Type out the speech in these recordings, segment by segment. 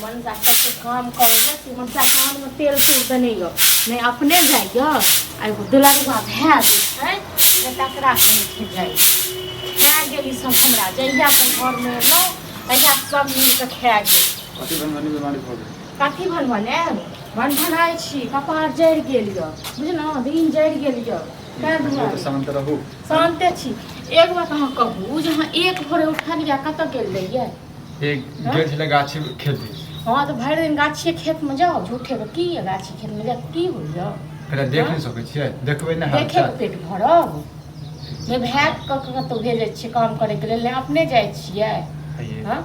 मन से काम करे कि मन कान में तेल देने नहीं अपने जाइए आ दुलरुआ भए जे छै तकरा कहीं जाइए खा गेली सब हमरा जहिया अपन घर में एलहुँ तहिया सब मिल के खा गेल कथी बनबने भनाइ छी कपार जरि गेल यऽ बुझलहुँ दिन जरि गेल यऽ शान्ते छी। एक बात अहाँ कहू जे अहाँ एक भोरे उठलियै कतऽ गेल रहियै? गेल छलै गाछी खेत दिस। हाँ तो भरि दिन गाछिए खेत में जाओ झूठे के की गाछी खेत में जाओ की होइए? एकरा देख नहि सकै छियै, देखबै नहि देखे के पेट भरब नहि भाय कतौ भेजै छियै काम करे के लेल अपने जाइ छियै। हाँ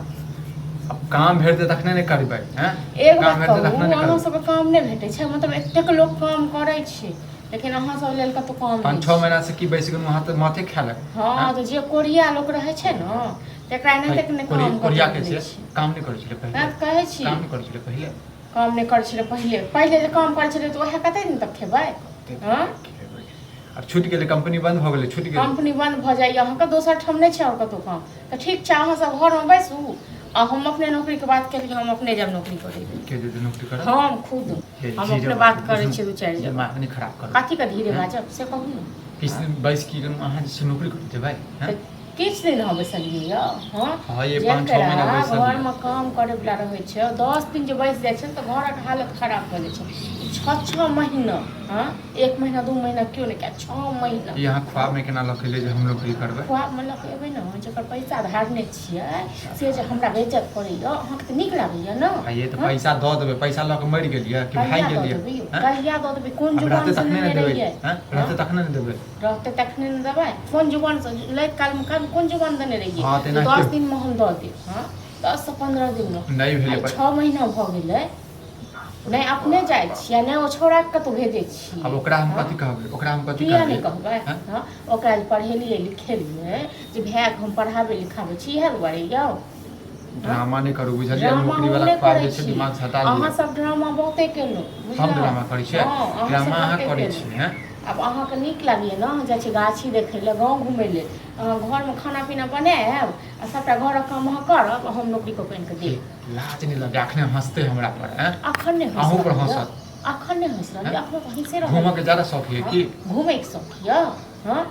अब काम भेटतै तखने ने करबै हैं? एक बात कहू अहाँ सबके काम नहि भेटै छै मतलब एतेक लोक काम करै छै लेकिन अहाँ सब लेल कतौ काम 5-6 महीना से की बैस के माथे खालक। हाँ तो जे कोरिया लोक रहै छै न तेकरा एनाहिते के काम कोरिया के छै काम नहि करै छलै पहिले। कहै छी काम नहि करै छलै पहिले। काम नहीं कर पहले जे काम करे तो वह कते दिन तक खेबै? हाँ अब छूट गेलै कंपनी बंद भ गेलै छूट गेलै कंपनी बंद भ जाइए अहाँ के दोसर ठाम नहीं छै और कतौ काम तो ठीक छै अहाँ सब घर में बैसू आ हम अपने नौकरी के बात करी हम अपने जब नौकरी करै के जे नौकरी करब हम खुद हम अपने बात करै छी दू चारि जगह दिमाग नहीं खराब कर कथी का धीरे बाजब से कहू न किस दिन 22 की अहाँ जे नौकरी कर देबै हैं? किछ दिन हम बैसलियै यऽ हाँ ये 5-6 महीना बैसल घर में काम करे वाला रहै छै 10 दिन जे बैस जाइ छै तो घर के हालत खराब भ जाइ छै 6 महीना। हाँ 1 महीना 2 महीना क्यों नहीं क्या 6 महीना यहाँ ख्वाब में केना लखेले जे हम नौकरी करबै? ख्वाब में लखेबै न जकर पैसा धारने छियै से जे हमरा बेइज्जत करैय अहाँ के नीक लागैय न। ये तो पैसा दऽ देबै पैसा लऽ के मरि गेलियै कि भाइ गेलियै? कहिया दऽ देबै कोन जुबान से तखने लेने देबै रहियै? रहते तखने ने देबै रहते तखने न देबै कोन जुबान से लैत काल में कोन जुबान देने रहियै? हाँ, 10 दिन में हम दऽ देब। हाँ 10 से 15 दिन में नहीं भेलै 6 महीना भ गेलै नहीं अपने जाइ छियै नहीं ओ छौड़ा के कतौ भेजै छी। अब ओकरा हम कथी कहबै? ओकरा हम कथी किया नहीं कहबै? हाँ ओकरा पढ़ेलियै लिखेलियै जे भाय के हम पढ़ाबै लिखाबै छी इएह दुआरे यौ ड्रामा नहीं करू बुझलियै नौकरी वाला ख्वाब जे छै दिमाग से हटा दियौ। अहाँ सब ड्रामा बहुते केलहुँ हम ड्रामा करै छियै ड्रामा अहाँ करै छी हैं? अब अहाँ के नीक लागैए न जाइ छी गाछी देखै लए गाँव घुमै लेल अहाँ घर में खाना पीना बनाएब आ सबटा घरक काम अहाँ करब हम नौकरी कऽ के देब। लाज नहीं लगे अखने हंसते हमरा पर हैं? अखन नहीं अहूँ पर हंसत अखन नहीं हंस रहलियै अखन तो हंसे रहलियै। घूमऽ के ज्यादा शौक है की? घूमै के शौक यऽ हाँ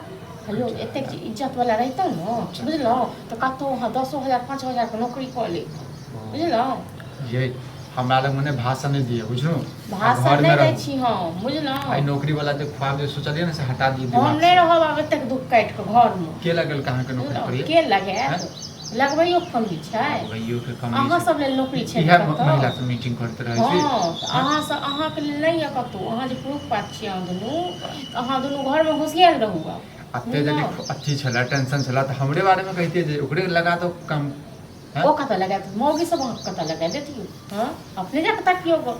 हेलो एतेक इज्जत वाला रहितौ न बुझलहुँ तो कतौ अहाँ 10,000 5,000 के नौकरी कऽ ले बुझलहुँ। ये हमरा लग मने भाषण नहीं दिए बुझलू भाषण नहीं दै छी हम बुझलहुँ। आई नौकरी वाला जो ख्वाब जो सोचलिए ना से हटा दिए हम दिमाग नहीं रहब आब एतेक दुख काटि के घर में के लगल कहाँ के नौकरी करिए? के लगाएत लगबैयो के कमी छै भइयो के कमी अहाँ सब लेल नौकरी छै इहे महिला से मीटिंग करते रहे छी। हाँ अहाँ सब अहाँ के लेल नहीं है कतौ अहाँ जे प्रूफ पात छी अहाँ दुनू घर में होशियार रहू। अते जल्दी अच्छी छला टेंशन छला तो हमरे बारे में कहते जे ओकरे लगा दो काम ओ कतऽ लगा दे मौगी सब कतऽ लगा देतियो? हाँ अपने जाके ताकियो गो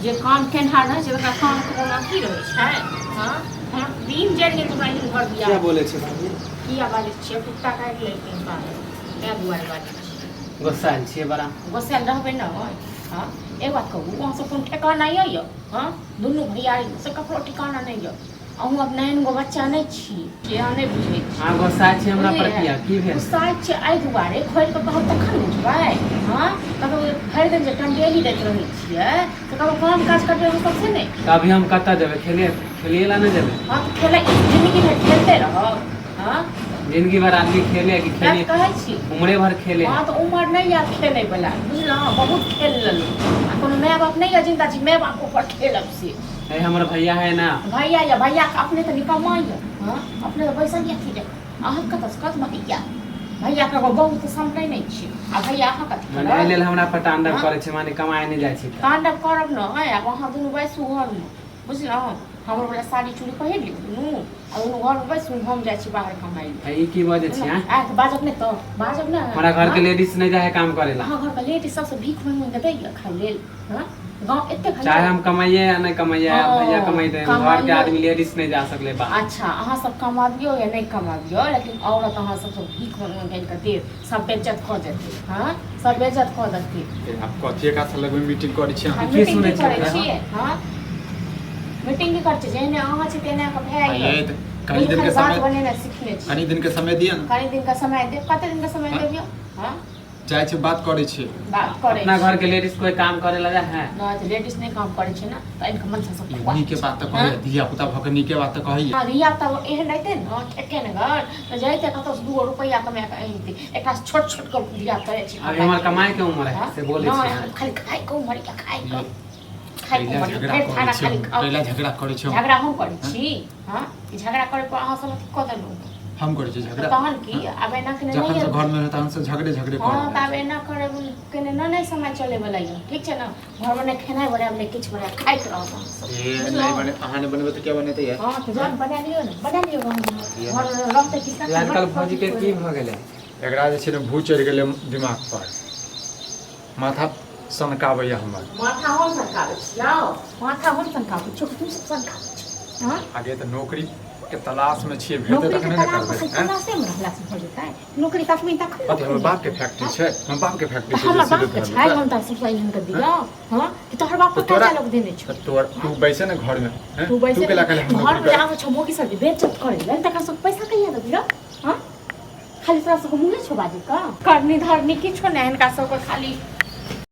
जे काम केनहार रहै छै ओकरा काम करना की रहै छै? हाँ हम दिन जरि गेल हमरा ई घर बिया क्या बोले छे बाबू? किया बाजै छियै कुत्ता काटि लेलकै बाहर कै दुआरे बाजै छियै? गोसाइल छिए बड़ा गोसाइल रहबै न। हाँ एक बात कहू अहाँ सब कोन ठिकाना यऽ हाँ दुनू भैयारी से ककरो ठिकाना नहीं यऽ अहूँ अब 9 गो बच्चा नहीं छी जे अहाँ नहीं बुझै छी। हां गोसाइल छिए हमरा पर किया की भेल? गोसाइल छिए एहि दुआरे खोलि कऽ कहब तखन बुझबै। हाँ कतौ भरि दिन जे टंडेली दैत रहै छियै तऽ कतौ काम काज करबै हम सबसे नहीं। अभी हम कतऽ जेबै खेलिए ला नहीं जेबै? हाँ तो खेला जिंदगी में खेलते रहब। हाँ जिंदगी भर आदमी खेले कि खेले कहै छी उम्रे भर खेले। हाँ तो उम्र नहीं याद खेले वाला बुझलहुँ बहुत खेल लेलहुँ आ कोनो माय बाप नहीं है जिंदा छी माय बाप ऊपर खेलब से है हमर भैया है ना भैया या भैया के अपने तो निकम्मा है। हाँ अपने तो बैसल या की अहाँ कतऽ से कत भैया भैया के बहुत सामने नहीं छी आ भैया अहाँ कथी माने एहि लेल हमरा पर तांडव करे छै माने कमाए नहीं जाइ छै तांडव करब न है अब अहाँ दुनू बैसू घर में बुझलहुँ हमर वाला साड़ी चूड़ी पहिर ली दुनू आ दुनू घर में बैसू हम जाइ छी बाहर कमाई ले। ई की बजै छी? आ तो बाजब नहीं तो बाजब ना हमरा घर के लेडीज नहीं जाए काम करे ला। अहाँ घर के लेडीज सबसे भीख मांग के दैया खाइ लेल। हाँ गाँव एते चाहे हम कमाइए या नहीं कमाइए भैया कमाइते घर के आदमी लेडीज नहीं जा सकले बा। अच्छा अहाँ सब कमाबियो या नहीं कमाबियो लेकिन औरत अहाँ सब भीख मांग के दे सब बेइज्जत क देते। हाँ सब बेइज्जत क देते। आप कथी का था लगमे मीटिंग करै छी? की मीटिंग सुनै करै छी? छियै। हाँ मीटिंग करै छी जेहने अहाँ छी तेहने के भाई ये कनी दिन के समय बनेना सीखने छी। कनी दिन के समय दिया ना कनी दिन का समय दे कते दिन का समय देबियो? हाँ जाइ छै बात करै छै बात करे अपना घर के लेडीज कोई काम करे लगा है ना तो लेडीज नहीं काम करे छै ना तो इनका मन से सब नीके बात तऽ कहै धिया पुता भके नीके बात तऽ कहै रिया तब एहन रहते न ठेके न घर तो जाइते कतौ 2 रुपया कमा के आइते एकरा छोट छोट कर दिया करे छै अभी हमार कमाए के उम्र है से बोले ना, छै खाली खाइ को मर के खाइ को खाइ को मर झगड़ा के खाना करै खाली छै खाओ कैला झगड़ा करै छै झगड़ा हम करे छी हां ई झगड़ा करे पर अहाँ सब क देलु हम करै छी झगड़ा तहन की आबे ना के जखन नहीं से घर में रहता हम से झगड़े हां कर तबे ना करे के नहीं समय चले वाला है ठीक छै ना घर में खेनाइ बने हमने किछ बने खाइत रहब ए नहीं बने अहाँ ने बनबे त क्या बनेते है हां तो जान बना लियो घर रहते कितना आजकल भौजी के की भ गेलै एकरा जे छै ने भू चढ़ि गेलै दिमाग पर माथा सनकाबैया हमर माथा हम सरकाबै छियौ माथा हम सरकाबै छियौ तू सब सरकाबै छियौ हां आगे त नौकरी के तलाश में छिए भेटते नौकरी तखने के न तलाश करबै में तलाशे में रहला से हो जेतै नौकरी तखनी तक अते हमर बाप के फैक्ट्री छै हम बाप के फैक्ट्री छै हमर जे बाप के छै हम त सब इनन कर दियो हां कि तोहर बाप तो का तोरा- लोग देने छौ तू बैसे न घर में हैं? तू बैसे के लगे हम घर में आबै छौ मोगी सब बेचत करे ले तका सब पैसा कहिया देबियो हां खाली तोरा सब मुंह छौ बाजी का करनी धरनी किछो नै इनका सब खाली